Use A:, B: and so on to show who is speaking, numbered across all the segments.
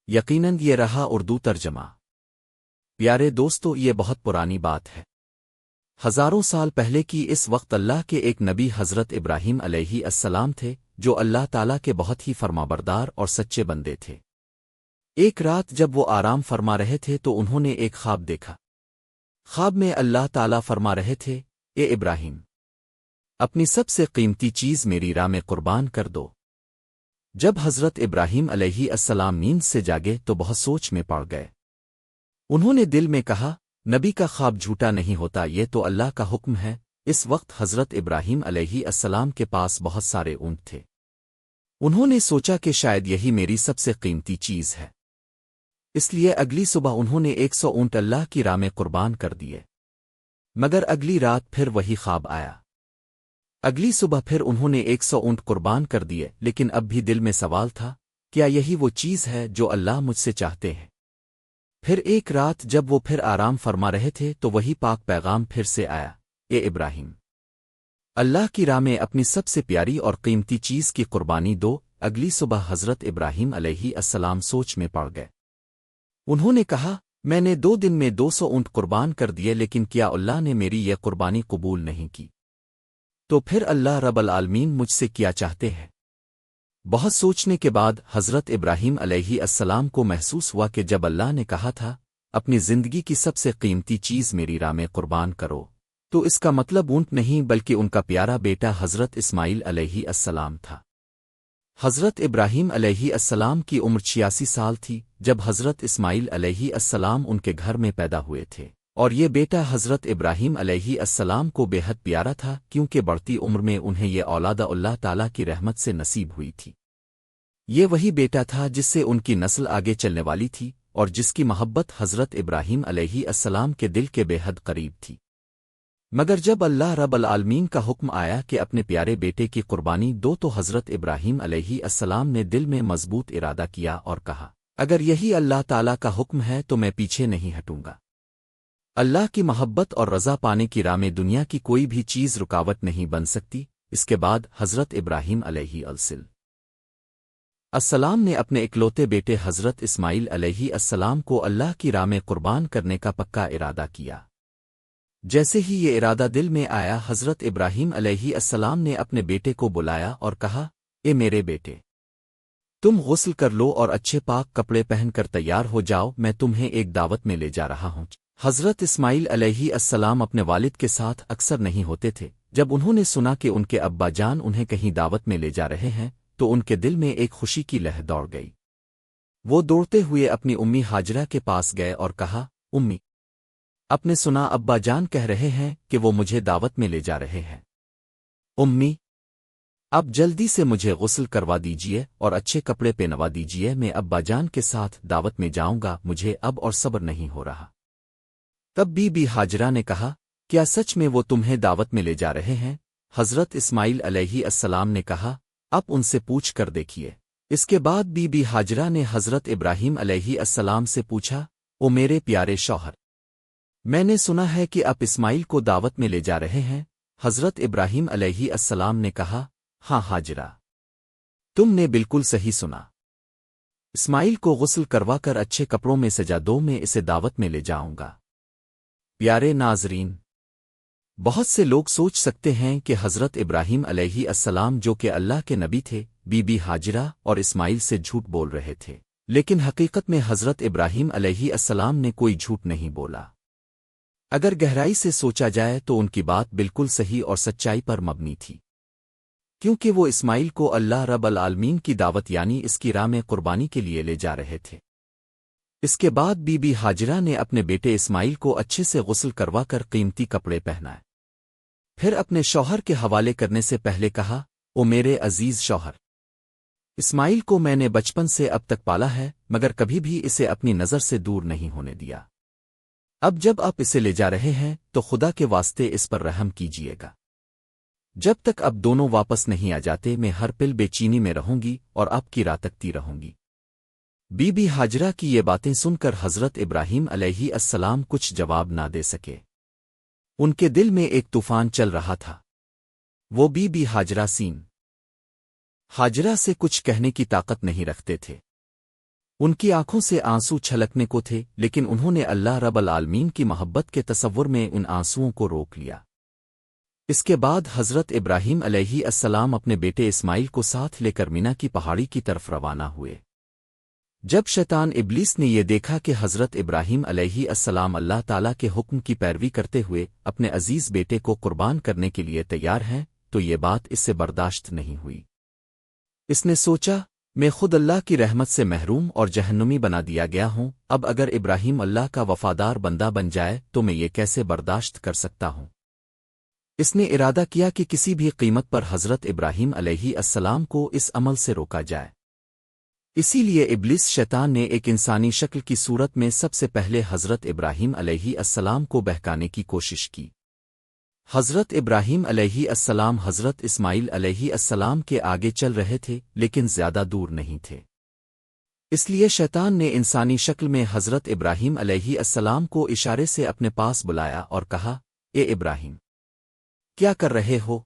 A: یقیناً یہ رہا اردو ترجمہ۔ پیارے دوستو، یہ بہت پرانی بات ہے، ہزاروں سال پہلے کی۔ اس وقت اللہ کے ایک نبی حضرت ابراہیم علیہ السلام تھے، جو اللہ تعالیٰ کے بہت ہی فرمانبردار اور سچے بندے تھے۔ ایک رات جب وہ آرام فرما رہے تھے تو انہوں نے ایک خواب دیکھا۔ خواب میں اللہ تعالیٰ فرما رہے تھے، اے ابراہیم، اپنی سب سے قیمتی چیز میری راہ میں قربان کر دو۔ جب حضرت ابراہیم علیہ السلام نیند سے جاگے تو بہت سوچ میں پڑ گئے۔ انہوں نے دل میں کہا، نبی کا خواب جھوٹا نہیں ہوتا، یہ تو اللہ کا حکم ہے۔ اس وقت حضرت ابراہیم علیہ السلام کے پاس بہت سارے اونٹ تھے۔ انہوں نے سوچا کہ شاید یہی میری سب سے قیمتی چیز ہے، اس لیے اگلی صبح انہوں نے 100 اونٹ اللہ کی راہ میں قربان کر دیے۔ مگر اگلی رات پھر وہی خواب آیا۔ اگلی صبح پھر انہوں نے 100 اونٹ قربان کر دیے، لیکن اب بھی دل میں سوال تھا، کیا یہی وہ چیز ہے جو اللہ مجھ سے چاہتے ہیں؟ پھر ایک رات جب وہ پھر آرام فرما رہے تھے تو وہی پاک پیغام پھر سے آیا، اے ابراہیم، اللہ کی راہ میں اپنی سب سے پیاری اور قیمتی چیز کی قربانی دو۔ اگلی صبح حضرت ابراہیم علیہ السلام سوچ میں پڑ گئے۔ انہوں نے کہا، میں نے 2 دن میں 200 اونٹ قربان کر دیے، لیکن کیا اللہ نے میری یہ قربانی قبول نہیں کی؟ تو پھر اللہ رب العالمین مجھ سے کیا چاہتے ہیں؟ بہت سوچنے کے بعد حضرت ابراہیم علیہ السلام کو محسوس ہوا کہ جب اللہ نے کہا تھا، اپنی زندگی کی سب سے قیمتی چیز میری راہ میں قربان کرو، تو اس کا مطلب اونٹ نہیں بلکہ ان کا پیارا بیٹا حضرت اسماعیل علیہ السلام تھا۔ حضرت ابراہیم علیہ السلام کی عمر 86 سال تھی جب حضرت اسماعیل علیہ السلام ان کے گھر میں پیدا ہوئے تھے، اور یہ بیٹا حضرت ابراہیم علیہ السلام کو بے حد پیارا تھا، کیونکہ بڑھتی عمر میں انہیں یہ اولاد اللہ تعالیٰ کی رحمت سے نصیب ہوئی تھی۔ یہ وہی بیٹا تھا جس سے ان کی نسل آگے چلنے والی تھی، اور جس کی محبت حضرت ابراہیم علیہ السلام کے دل کے بے حد قریب تھی۔ مگر جب اللہ رب العالمین کا حکم آیا کہ اپنے پیارے بیٹے کی قربانی دو تو حضرت ابراہیم علیہ السلام نے دل میں مضبوط ارادہ کیا اور کہا، اگر یہی اللہ تعالیٰ کا حکم ہے تو میں پیچھے نہیں ہٹوں گا۔ اللہ کی محبت اور رضا پانے کی راہ میں دنیا کی کوئی بھی چیز رکاوٹ نہیں بن سکتی۔ اس کے بعد حضرت ابراہیم علیہ السلام نے اپنے اکلوتے بیٹے حضرت اسماعیل علیہ السلام کو اللہ کی راہ میں قربان کرنے کا پکا ارادہ کیا۔ جیسے ہی یہ ارادہ دل میں آیا، حضرت ابراہیم علیہ السلام نے اپنے بیٹے کو بلایا اور کہا، اے میرے بیٹے، تم غسل کر لو اور اچھے پاک کپڑے پہن کر تیار ہو جاؤ، میں تمہیں ایک دعوت میں لے جا رہا ہوں۔ حضرت اسماعیل علیہ السلام اپنے والد کے ساتھ اکثر نہیں ہوتے تھے۔ جب انہوں نے سنا کہ ان کے ابا جان انہیں کہیں دعوت میں لے جا رہے ہیں تو ان کے دل میں ایک خوشی کی لہر دوڑ گئی۔ وہ دوڑتے ہوئے اپنی امی ہاجرہ کے پاس گئے اور کہا، امی، اپنے سنا ابا جان کہہ رہے ہیں کہ وہ مجھے دعوت میں لے جا رہے ہیں۔ امی، اب جلدی سے مجھے غسل کروا دیجئے اور اچھے کپڑے پہنوا دیجئے، میں ابا جان کے ساتھ دعوت میں جاؤں گا، مجھے اب اور صبر نہیں ہو رہا۔ تب بی ہاجرہ نے کہا، کیا سچ میں وہ تمہیں دعوت میں لے جا رہے ہیں؟ حضرت اسماعیل علیہ السلام نے کہا، آپ ان سے پوچھ کر دیکھیے۔ اس کے بعد بی ہاجرہ نے حضرت ابراہیم علیہ السلام سے پوچھا، او میرے پیارے شوہر، میں نے سنا ہے کہ آپ اسماعیل کو دعوت میں لے جا رہے ہیں۔ حضرت ابراہیم علیہ السلام نے کہا، ہاں ہاجرہ، تم نے بالکل صحیح سنا۔ اسماعیل کو غسل کروا کر اچھے کپڑوں میں سجا دو، میں اسے دعوت میں لے جاؤں گا۔ پیارے ناظرین، بہت سے لوگ سوچ سکتے ہیں کہ حضرت ابراہیم علیہ السلام جو کہ اللہ کے نبی تھے، بی ہاجرہ اور اسماعیل سے جھوٹ بول رہے تھے، لیکن حقیقت میں حضرت ابراہیم علیہ السلام نے کوئی جھوٹ نہیں بولا۔ اگر گہرائی سے سوچا جائے تو ان کی بات بالکل صحیح اور سچائی پر مبنی تھی، کیونکہ وہ اسماعیل کو اللہ رب العالمین کی دعوت یعنی اس کی راہ میں قربانی کے لیے لے جا رہے تھے۔ اس کے بعد بی ہاجرہ نے اپنے بیٹے اسماعیل کو اچھے سے غسل کروا کر قیمتی کپڑے پہنائے، پھر اپنے شوہر کے حوالے کرنے سے پہلے کہا، او میرے عزیز شوہر، اسماعیل کو میں نے بچپن سے اب تک پالا ہے، مگر کبھی بھی اسے اپنی نظر سے دور نہیں ہونے دیا۔ اب جب آپ اسے لے جا رہے ہیں تو خدا کے واسطے اس پر رحم کیجیے گا۔ جب تک اب دونوں واپس نہیں آ جاتے میں ہر پل بے چینی میں رہوں گی اور آپ کی راہ تکتی رہوں گی۔ بی ہاجرہ کی یہ باتیں سن کر حضرت ابراہیم علیہ السلام کچھ جواب نہ دے سکے۔ ان کے دل میں ایک طوفان چل رہا تھا۔ وہ بی ہاجرہ سے کچھ کہنے کی طاقت نہیں رکھتے تھے۔ ان کی آنکھوں سے آنسو چھلکنے کو تھے، لیکن انہوں نے اللہ رب العالمین کی محبت کے تصور میں ان آنسوؤں کو روک لیا۔ اس کے بعد حضرت ابراہیم علیہ السلام اپنے بیٹے اسماعیل کو ساتھ لے کر مینا کی پہاڑی کی طرف روانہ ہوئے۔ جب شیطان ابلیس نے یہ دیکھا کہ حضرت ابراہیم علیہ السلام اللہ تعالیٰ کے حکم کی پیروی کرتے ہوئے اپنے عزیز بیٹے کو قربان کرنے کے لیے تیار ہیں، تو یہ بات اس سے برداشت نہیں ہوئی۔ اس نے سوچا، میں خود اللہ کی رحمت سے محروم اور جہنمی بنا دیا گیا ہوں، اب اگر ابراہیم اللہ کا وفادار بندہ بن جائے تو میں یہ کیسے برداشت کر سکتا ہوں؟ اس نے ارادہ کیا کہ کسی بھی قیمت پر حضرت ابراہیم علیہ السلام کو اس عمل سے روکا جائے۔ اسی لیے ابلیس شیطان نے ایک انسانی شکل کی صورت میں سب سے پہلے حضرت ابراہیم علیہ السلام کو بہکانے کی کوشش کی۔ حضرت ابراہیم علیہ السلام حضرت اسماعیل علیہ السلام کے آگے چل رہے تھے، لیکن زیادہ دور نہیں تھے۔ اس لیے شیطان نے انسانی شکل میں حضرت ابراہیم علیہ السلام کو اشارے سے اپنے پاس بلایا اور کہا، اے ابراہیم، کیا کر رہے ہو؟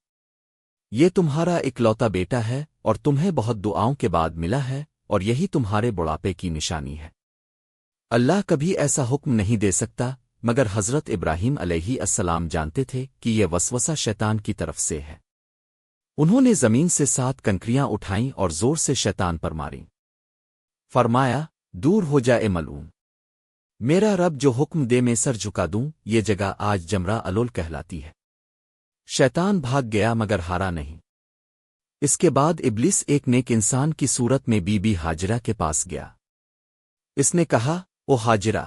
A: یہ تمہارا اکلوتا بیٹا ہے اور تمہیں بہت دعاؤں کے بعد ملا ہے، اور یہی تمہارے بڑھاپے کی نشانی ہے۔ اللہ کبھی ایسا حکم نہیں دے سکتا، مگر حضرت ابراہیم علیہ السلام جانتے تھے کہ یہ وسوسہ شیطان کی طرف سے ہے۔ انہوں نے زمین سے 7 کنکریاں اٹھائیں اور زور سے شیطان پر ماریں۔ فرمایا، دور ہو جائے ملعون، میرا رب جو حکم دے میں سر جھکا دوں۔ یہ جگہ آج جمرہ الول کہلاتی ہے۔ شیطان بھاگ گیا مگر ہارا نہیں۔ اس کے بعد ابلیس ایک نیک انسان کی صورت میں بی بی ہاجرہ کے پاس گیا۔ اس نے کہا، او ہاجرہ،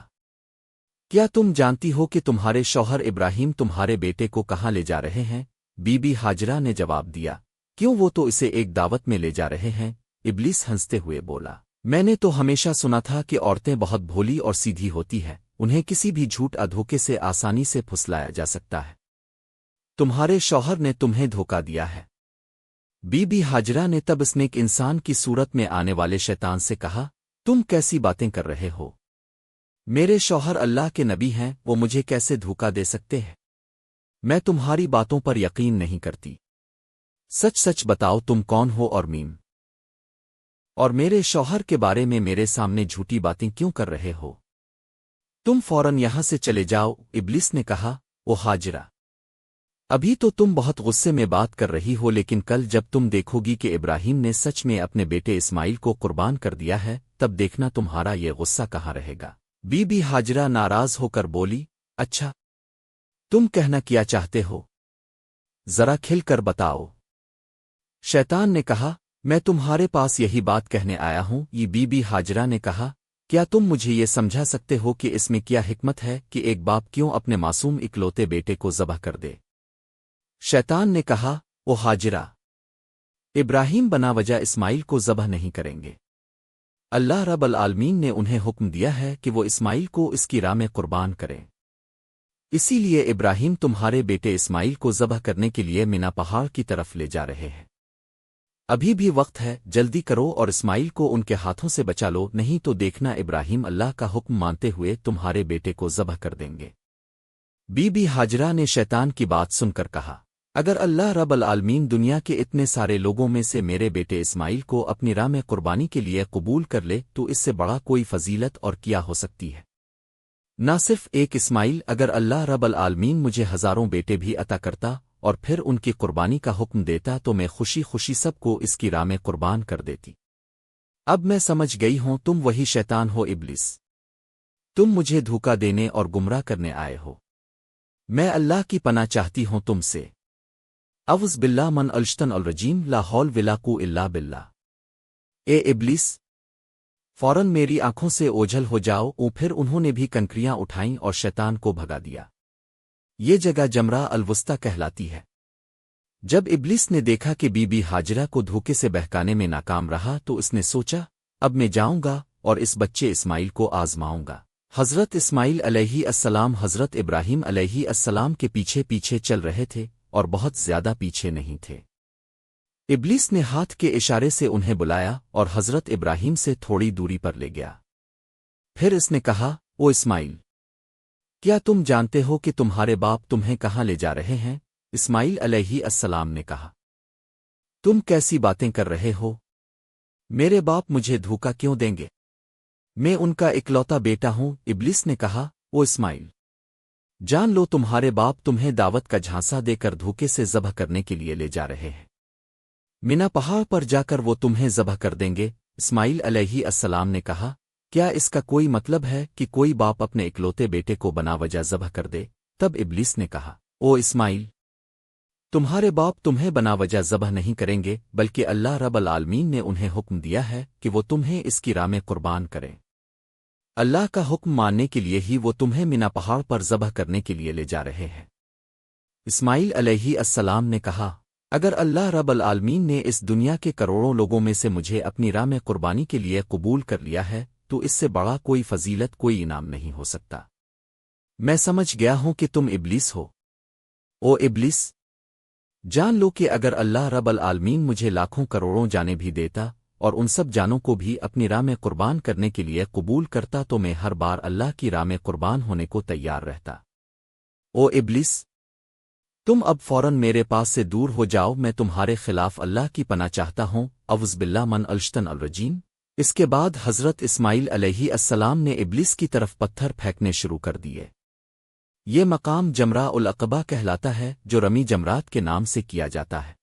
A: کیا تم جانتی ہو کہ تمہارے شوہر ابراہیم تمہارے بیٹے کو کہاں لے جا رہے ہیں؟ بی بی ہاجرہ نے جواب دیا، کیوں، وہ تو اسے ایک دعوت میں لے جا رہے ہیں۔ ابلیس ہنستے ہوئے بولا، میں نے تو ہمیشہ سنا تھا کہ عورتیں بہت بھولی اور سیدھی ہوتی ہیں، انہیں کسی بھی جھوٹ دھوکے سے آسانی سے پھسلایا جا سکتا ہے۔ تمہارے شوہر نے تمہیں دھوکا دیا ہے۔ بی بی ہاجرہ نے تب اس نیک انسان کی صورت میں آنے والے شیطان سے کہا، تم کیسی باتیں کر رہے ہو؟ میرے شوہر اللہ کے نبی ہیں، وہ مجھے کیسے دھوکا دے سکتے ہیں؟ میں تمہاری باتوں پر یقین نہیں کرتی۔ سچ سچ بتاؤ تم کون ہو اور میم، اور میرے شوہر کے بارے میں میرے سامنے جھوٹی باتیں کیوں کر رہے ہو؟ تم فوراً یہاں سے چلے جاؤ۔ ابلیس نے کہا، او ہاجرہ، ابھی تو تم بہت غصے میں بات کر رہی ہو، لیکن کل جب تم دیکھو گی کہ ابراہیم نے سچ میں اپنے بیٹے اسماعیل کو قربان کر دیا ہے، تب دیکھنا تمہارا یہ غصہ کہاں رہے گا۔ بی بی ہاجرہ ناراض ہو کر بولی، اچھا، تم کہنا کیا چاہتے ہو؟ ذرا کھل کر بتاؤ۔ شیطان نے کہا، میں تمہارے پاس یہی بات کہنے آیا ہوں۔ یہ بی بی ہاجرہ نے کہا، کیا تم مجھے یہ سمجھا سکتے ہو کہ اس میں کیا حکمت ہے کہ ایک باپ کیوں اپنے معصوم اکلوتے بیٹے کو ذبح کر دے؟ شیطان نے کہا، او ہاجرہ، ابراہیم بنا وجہ اسماعیل کو ذبح نہیں کریں گے۔ اللہ رب العالمین نے انہیں حکم دیا ہے کہ وہ اسماعیل کو اس کی راہ میں قربان کریں۔ اسی لیے ابراہیم تمہارے بیٹے اسماعیل کو ذبح کرنے کے لیے مینا پہاڑ کی طرف لے جا رہے ہیں۔ ابھی بھی وقت ہے، جلدی کرو اور اسماعیل کو ان کے ہاتھوں سے بچا لو، نہیں تو دیکھنا ابراہیم اللہ کا حکم مانتے ہوئے تمہارے بیٹے کو ذبح کر دیں گے۔ بی بی ہاجرہ نے شیطان کی بات سن کر کہا، اگر اللہ رب العالمین دنیا کے اتنے سارے لوگوں میں سے میرے بیٹے اسماعیل کو اپنی راہ میں قربانی کے لیے قبول کر لے تو اس سے بڑا کوئی فضیلت اور کیا ہو سکتی ہے؟ نہ صرف ایک اسماعیل، اگر اللہ رب العالمین مجھے ہزاروں بیٹے بھی عطا کرتا اور پھر ان کی قربانی کا حکم دیتا تو میں خوشی خوشی سب کو اس کی راہ میں قربان کر دیتی۔ اب میں سمجھ گئی ہوں تم وہی شیطان ہو ابلیس، تم مجھے دھوکا دینے اور گمراہ کرنے آئے ہو۔ میں اللہ کی پناہ چاہتی ہوں تم سے۔ اعوذ باللہ من الشیطان الرجیم، لا حول ولا قوۃ الا باللہ۔ اے ابلیس، فوراً میری آنکھوں سے اوجھل ہو جاؤ۔ پھر انہوں نے بھی کنکریاں اٹھائیں اور شیطان کو بھگا دیا۔ یہ جگہ جمرہ الوسطی کہلاتی ہے۔ جب ابلیس نے دیکھا کہ بی بی ہاجرہ کو دھوکے سے بہکانے میں ناکام رہا تو اس نے سوچا، اب میں جاؤں گا اور اس بچے اسماعیل کو آزماؤں گا۔ حضرت اسماعیل علیہ السلام حضرت ابراہیم علیہ السلام کے پیچھے پیچھے چل رہے تھے اور بہت زیادہ پیچھے نہیں تھے۔ ابلیس نے ہاتھ کے اشارے سے انہیں بلایا اور حضرت ابراہیم سے تھوڑی دوری پر لے گیا۔ پھر اس نے کہا، او اسماعیل، کیا تم جانتے ہو کہ تمہارے باپ تمہیں کہاں لے جا رہے ہیں؟ اسماعیل علیہ السلام نے کہا، تم کیسی باتیں کر رہے ہو؟ میرے باپ مجھے دھوکا کیوں دیں گے؟ میں ان کا اکلوتا بیٹا ہوں۔ ابلیس نے کہا، او اسماعیل، جان لو تمہارے باپ تمہیں دعوت کا جھانسا دے کر دھوکے سے ذبح کرنے کے لیے لے جا رہے ہیں۔ مینا پہاڑ پر جا کر وہ تمہیں ذبح کر دیں گے۔ اسماعیل علیہ السلام نے کہا، کیا اس کا کوئی مطلب ہے کہ کوئی باپ اپنے اکلوتے بیٹے کو بنا وجہ ذبح کر دے؟ تب ابلیس نے کہا، او اسماعیل، تمہارے باپ تمہیں بنا وجہ ذبح نہیں کریں گے، بلکہ اللہ رب العالمین نے انہیں حکم دیا ہے کہ وہ تمہیں اس کی راہ میں قربان کریں۔ اللہ کا حکم ماننے کے لیے ہی وہ تمہیں مینا پہاڑ پر ذبح کرنے کے لیے لے جا رہے ہیں۔ اسماعیل علیہ السلام نے کہا، اگر اللہ رب العالمین نے اس دنیا کے کروڑوں لوگوں میں سے مجھے اپنی راہ میں قربانی کے لیے قبول کر لیا ہے تو اس سے بڑا کوئی فضیلت، کوئی انعام نہیں ہو سکتا۔ میں سمجھ گیا ہوں کہ تم ابلیس ہو۔ او ابلیس، جان لو کہ اگر اللہ رب العالمین مجھے لاکھوں کروڑوں جانیں بھی دیتا اور ان سب جانوں کو بھی اپنی راہ میں قربان کرنے کے لیے قبول کرتا تو میں ہر بار اللہ کی راہ میں قربان ہونے کو تیار رہتا۔ او ابلیس، تم اب فوراً میرے پاس سے دور ہو جاؤ، میں تمہارے خلاف اللہ کی پناہ چاہتا ہوں۔ اعوذ باللہ من الشیطان الرجیم۔ اس کے بعد حضرت اسماعیل علیہ السلام نے ابلیس کی طرف پتھر پھینکنے شروع کر دیے۔ یہ مقام جمرہ العقبہ کہلاتا ہے، جو رمی جمرات کے نام سے کیا جاتا ہے۔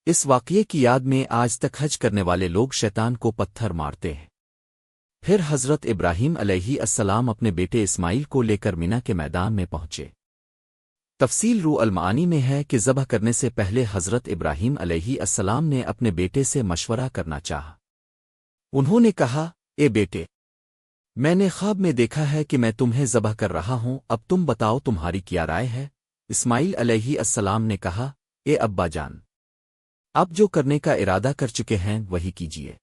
A: اس واقعے کی یاد میں آج تک حج کرنے والے لوگ شیطان کو پتھر مارتے ہیں۔ پھر حضرت ابراہیم علیہ السلام اپنے بیٹے اسماعیل کو لے کر مینا کے میدان میں پہنچے۔ تفصیل روح المعانی میں ہے کہ ذبح کرنے سے پہلے حضرت ابراہیم علیہ السلام نے اپنے بیٹے سے مشورہ کرنا چاہا۔ انہوں نے کہا، اے بیٹے، میں نے خواب میں دیکھا ہے کہ میں تمہیں ذبح کر رہا ہوں، اب تم بتاؤ تمہاری کیا رائے ہے؟ اسماعیل علیہ السلام نے کہا، اے ابا جان، آپ جو کرنے کا ارادہ کر چکے ہیں وہی کیجیے،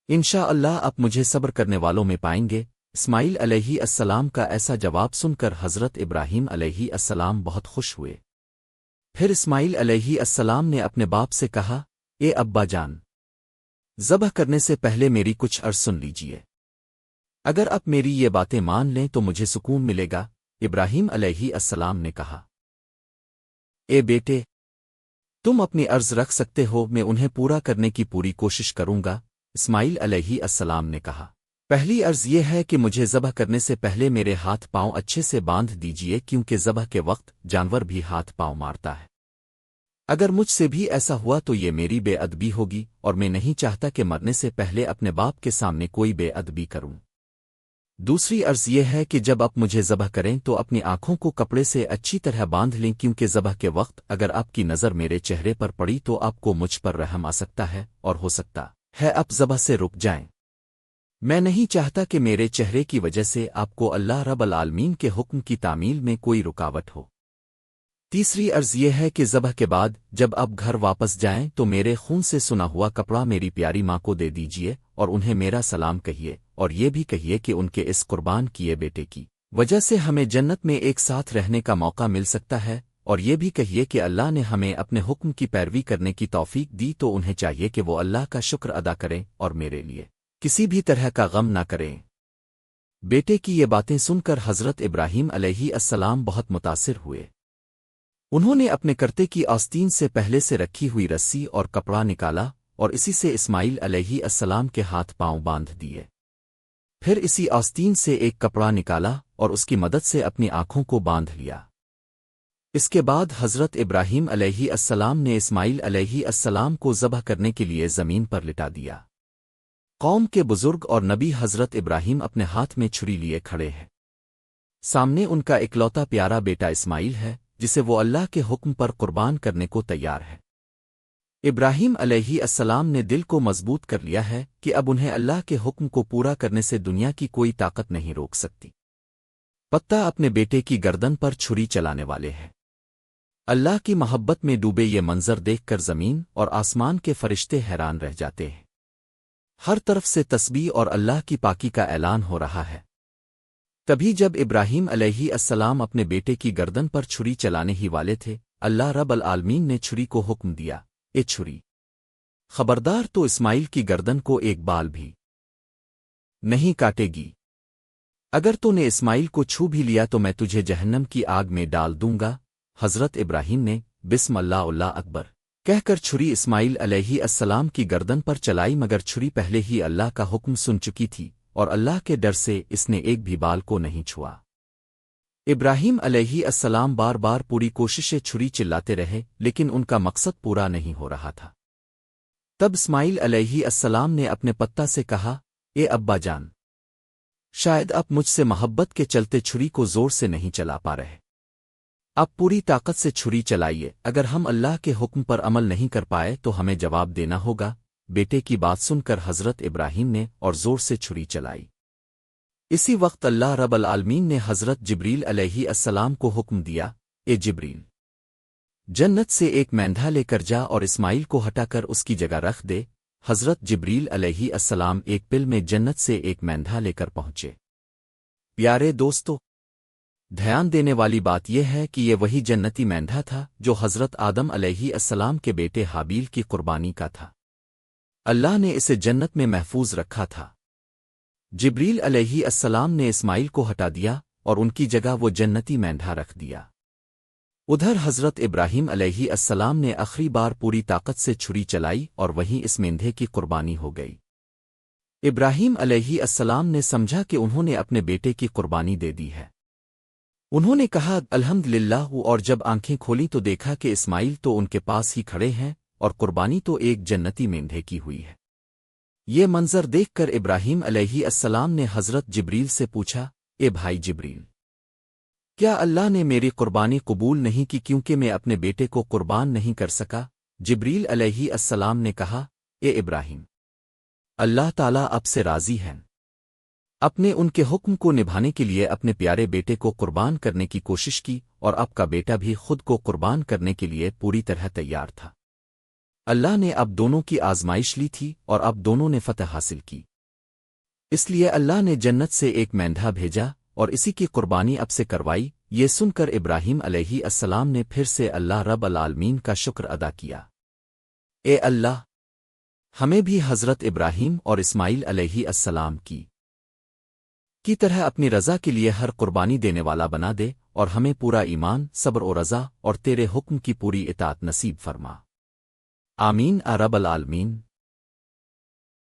A: انشاءاللہ آپ مجھے صبر کرنے والوں میں پائیں گے۔ اسماعیل علیہ السلام کا ایسا جواب سن کر حضرت ابراہیم علیہ السلام بہت خوش ہوئے۔ پھر اسماعیل علیہ السلام نے اپنے باپ سے کہا، اے ابا جان، ذبح کرنے سے پہلے میری کچھ عرض سن لیجیے، اگر آپ میری یہ باتیں مان لیں تو مجھے سکون ملے گا۔ ابراہیم علیہ السلام نے کہا، اے بیٹے، تم اپنی عرض رکھ سکتے ہو، میں انہیں پورا کرنے کی پوری کوشش کروں گا۔ اسماعیل علیہ السلام نے کہا، پہلی عرض یہ ہے کہ مجھے ذبح کرنے سے پہلے میرے ہاتھ پاؤں اچھے سے باندھ دیجیے، کیونکہ ذبح کے وقت جانور بھی ہاتھ پاؤں مارتا ہے۔ اگر مجھ سے بھی ایسا ہوا تو یہ میری بے ادبی ہوگی، اور میں نہیں چاہتا کہ مرنے سے پہلے اپنے باپ کے سامنے کوئی بے ادبی کروں۔ دوسری عرض یہ ہے کہ جب آپ مجھے ذبح کریں تو اپنی آنکھوں کو کپڑے سے اچھی طرح باندھ لیں، کیونکہ ذبح کے وقت اگر آپ کی نظر میرے چہرے پر پڑی تو آپ کو مجھ پر رحم آ سکتا ہے، اور ہو سکتا ہے آپ ذبح سے رک جائیں۔ میں نہیں چاہتا کہ میرے چہرے کی وجہ سے آپ کو اللہ رب العالمین کے حکم کی تعمیل میں کوئی رکاوٹ ہو۔ تیسری عرض یہ ہے کہ ذبح کے بعد جب آپ گھر واپس جائیں تو میرے خون سے سنا ہوا کپڑا میری پیاری ماں کو دے دیجیے، اور انہیں میرا سلام کہیے، اور یہ بھی کہیے کہ ان کے اس قربان کیے بیٹے کی وجہ سے ہمیں جنت میں ایک ساتھ رہنے کا موقع مل سکتا ہے، اور یہ بھی کہیے کہ اللہ نے ہمیں اپنے حکم کی پیروی کرنے کی توفیق دی، تو انہیں چاہیے کہ وہ اللہ کا شکر ادا کریں اور میرے لیے کسی بھی طرح کا غم نہ کریں۔ بیٹے کی یہ باتیں سن کر حضرت ابراہیم علیہ السلام بہت متاثر ہوئے۔ انہوں نے اپنے کرتے کی آستین سے پہلے سے رکھی ہوئی رسی اور کپڑا نکالا، اور اسی سے اسماعیل علیہ السلام کے ہاتھ پاؤں باندھ دیے۔ پھر اسی آستین سے ایک کپڑا نکالا اور اس کی مدد سے اپنی آنکھوں کو باندھ لیا۔ اس کے بعد حضرت ابراہیم علیہ السلام نے اسماعیل علیہ السلام کو ذبح کرنے کے لیے زمین پر لٹا دیا۔ قوم کے بزرگ اور نبی حضرت ابراہیم اپنے ہاتھ میں چھری لیے کھڑے ہیں۔ سامنے ان کا اکلوتا پیارا بیٹا اسماعیل ہے، جسے وہ اللہ کے حکم پر قربان کرنے کو تیار ہے۔ ابراہیم علیہ السلام نے دل کو مضبوط کر لیا ہے کہ اب انہیں اللہ کے حکم کو پورا کرنے سے دنیا کی کوئی طاقت نہیں روک سکتی۔ پتہ اپنے بیٹے کی گردن پر چھری چلانے والے ہیں۔ اللہ کی محبت میں ڈوبے یہ منظر دیکھ کر زمین اور آسمان کے فرشتے حیران رہ جاتے ہیں۔ ہر طرف سے تسبیح اور اللہ کی پاکی کا اعلان ہو رہا ہے۔ تبھی جب ابراہیم علیہ السلام اپنے بیٹے کی گردن پر چھری چلانے ہی والے تھے، اللہ رب العالمین نے چھری کو حکم دیا، اے چھری، خبردار، تو اسماعیل کی گردن کو ایک بال بھی نہیں کاٹے گی۔ اگر تو نے اسماعیل کو چھو بھی لیا تو میں تجھے جہنم کی آگ میں ڈال دوں گا۔ حضرت ابراہیم نے بسم اللہ اللہ اکبر کہہ کر چھری اسماعیل علیہ السلام کی گردن پر چلائی، مگر چھری پہلے ہی اللہ کا حکم سن چکی تھی، اور اللہ کے ڈر سے اس نے ایک بھی بال کو نہیں چھوا۔ ابراہیم علیہ السلام بار بار پوری کوششیں چھری چلاتے رہے لیکن ان کا مقصد پورا نہیں ہو رہا تھا۔ تب اسماعیل علیہ السلام نے اپنے پتا سے کہا، اے ابا جان، شاید اب مجھ سے محبت کے چلتے چھری کو زور سے نہیں چلا پا رہے، اب پوری طاقت سے چھری چلائیے، اگر ہم اللہ کے حکم پر عمل نہیں کر پائے تو ہمیں جواب دینا ہوگا۔ بیٹے کی بات سن کر حضرت ابراہیم نے اور زور سے چھری چلائی۔ اسی وقت اللہ رب العالمین نے حضرت جبریل علیہ السلام کو حکم دیا، اے جبریل، جنت سے ایک مینڈھا لے کر جا اور اسماعیل کو ہٹا کر اس کی جگہ رکھ دے۔ حضرت جبریل علیہ السلام ایک پل میں جنت سے ایک مینڈھا لے کر پہنچے۔ پیارے دوستو، دھیان دینے والی بات یہ ہے کہ یہ وہی جنتی مینڈھا تھا جو حضرت آدم علیہ السلام کے بیٹے حابیل کی قربانی کا تھا۔ اللہ نے اسے جنت میں محفوظ رکھا تھا۔ جبریل علیہ السلام نے اسماعیل کو ہٹا دیا اور ان کی جگہ وہ جنتی مینڈھا رکھ دیا۔ ادھر حضرت ابراہیم علیہ السلام نے آخری بار پوری طاقت سے چھری چلائی اور وہیں اس مینڈھے کی قربانی ہو گئی۔ ابراہیم علیہ السلام نے سمجھا کہ انہوں نے اپنے بیٹے کی قربانی دے دی ہے۔ انہوں نے کہا الحمدللہ، اور جب آنکھیں کھولی تو دیکھا کہ اسماعیل تو ان کے پاس ہی کھڑے ہیں اور قربانی تو ایک جنتی مینڈھے کی ہوئی ہے۔ یہ منظر دیکھ کر ابراہیم علیہ السلام نے حضرت جبریل سے پوچھا، اے بھائی جبریل، کیا اللہ نے میری قربانی قبول نہیں کی کیونکہ میں اپنے بیٹے کو قربان نہیں کر سکا؟ جبریل علیہ السلام نے کہا، اے ابراہیم، اللہ تعالیٰ اب سے راضی ہیں۔ اپنے ان کے حکم کو نبھانے کے لیے اپنے پیارے بیٹے کو قربان کرنے کی کوشش کی اور اب کا بیٹا بھی خود کو قربان کرنے کے لیے پوری طرح تیار تھا۔ اللہ نے اب دونوں کی آزمائش لی تھی اور اب دونوں نے فتح حاصل کی۔ اس لیے اللہ نے جنت سے ایک مینڈھا بھیجا اور اسی کی قربانی اب سے کروائی۔ یہ سن کر ابراہیم علیہ السلام نے پھر سے اللہ رب العالمین کا شکر ادا کیا۔ اے اللہ، ہمیں بھی حضرت ابراہیم اور اسماعیل علیہ السلام کی طرح اپنی رضا کے لیے ہر قربانی دینے والا بنا دے اور ہمیں پورا ایمان، صبر و رضا اور تیرے حکم کی پوری اطاعت نصیب فرما۔ آمین رب العالمین۔